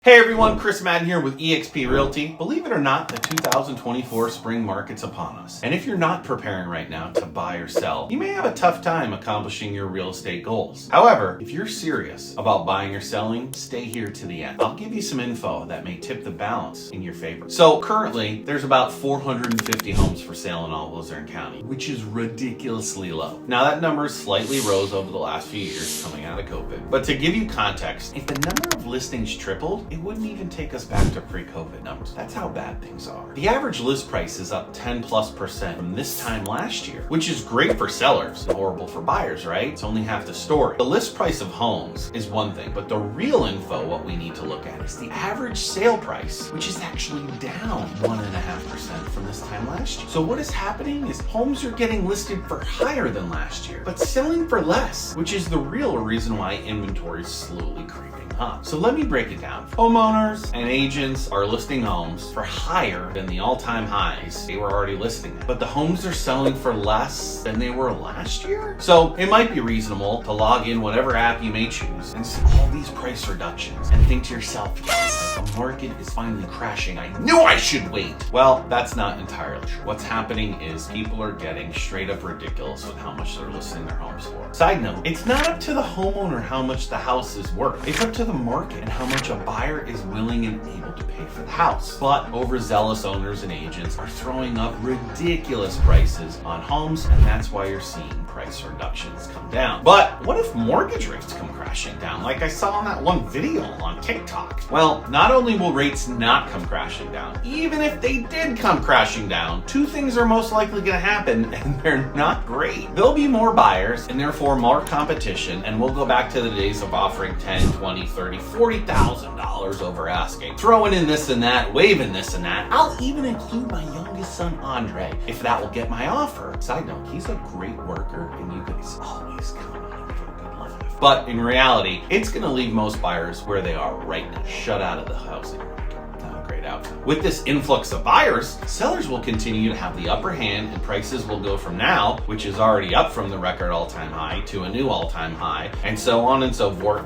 Hey everyone, Chris Madden here with eXp Realty. Believe it or not, the 2024 spring market's upon us. And if you're not preparing right now to buy or sell, you may have a tough time accomplishing your real estate goals. However, if you're serious about buying or selling, stay here to the end. I'll give you some info that may tip the balance in your favor. So currently, there's about 450 homes for sale in all Luzerne County, which is ridiculously low. Now that number slightly rose over the last few years coming out of COVID. But to give you context, if the number of listings tripled, it wouldn't even take us back to pre-COVID numbers. That's how bad things are. The average list price is up 10+% from this time last year, which is great for sellers, horrible for buyers, right? It's only half the story. The list price of homes is one thing, but the real info, what we need to look at, is the average sale price, which is actually down 1.5% from this time last year. So what is happening is homes are getting listed for higher than last year, but selling for less, which is the real reason why inventory is slowly creeping up. So let me break it down. Homeowners and agents are listing homes for higher than the all-time highs they were already listing at. But the homes are selling for less than they were last year? So it might be reasonable to log in whatever app you may choose and see all these price reductions and think to yourself, yes, the market is finally crashing. I knew I should wait. Well, that's not entirely true. What's happening is people are getting straight up ridiculous with how much they're listing their homes for. Side note, it's not up to the homeowner how much the house is worth. It's up to the market and how much a buyer is willing and able to pay for the house. But overzealous owners and agents are throwing up ridiculous prices on homes, and that's why you're seeing price reductions come down. But what if mortgage rates come crashing down, like I saw in that one video on TikTok? Well, not only will rates not come crashing down, even if they did come crashing down, two things are most likely going to happen, and they're not great. There'll be more buyers, and therefore more competition, and we'll go back to the days of offering $10, $20, $30, $40,000 over asking, throwing in this and that, waving this and that. I'll even include my youngest son, Andre, if that will get my offer. Side note, he's a great worker, and you guys always count on him for a good laugh. But in reality, it's going to leave most buyers where they are right now, shut out of the housing market. Not a great outcome. With this influx of buyers, sellers will continue to have the upper hand, and prices will go from now, which is already up from the record all-time high, to a new all-time high, and so on and so forth,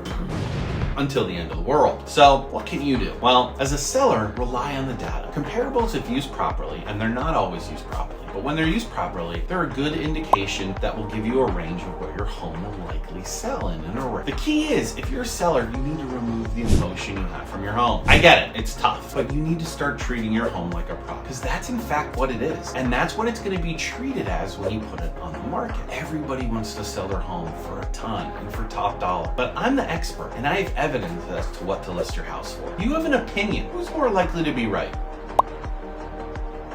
until the end of the world. So what can you do? Well, as a seller, rely on the data. Comparables, if used properly, and they're not always used properly, but when they're used properly, they're a good indication that will give you a range of where your home will likely sell in an array. The key is, if you're a seller, you need to remove the emotion you have from your home. I get it, it's tough, but you need to start treating your home like a product, because that's in fact what it is. And that's what it's going to be treated as when you put it on the market. Everybody wants to sell their home for a ton and for top dollar, but I'm the expert, and I have evidence as to what to list your house for. You have an opinion. Who's more likely to be right?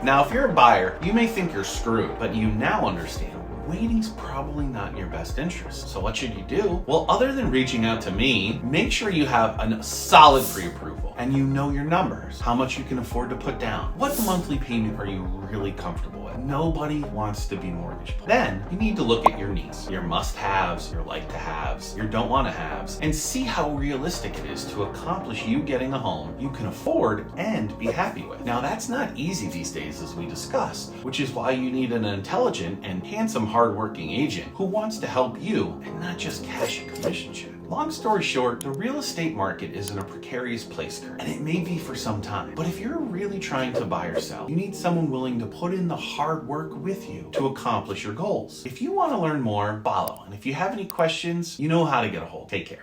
Now, if you're a buyer, you may think you're screwed, but you now understand waiting's probably not in your best interest. So what should you do? Well, other than reaching out to me, make sure you have a solid pre-approval and you know your numbers, how much you can afford to put down. What monthly payment are you really comfortable with? Nobody wants to be mortgage poor. Then you need to look at your needs, your must-haves, your like-to-haves, your don't-want-to-haves, and see how realistic it is to accomplish you getting a home you can afford and be happy with. Now, that's not easy these days, as we discussed, which is why you need an intelligent and handsome, hardworking agent who wants to help you and not just cash a commission check. Long story short, the real estate market is in a precarious place currently, and it may be for some time. But if you're really trying to buy or sell, you need someone willing to put in the hard work with you to accomplish your goals. If you want to learn more, follow. And if you have any questions, you know how to get a hold. Take care.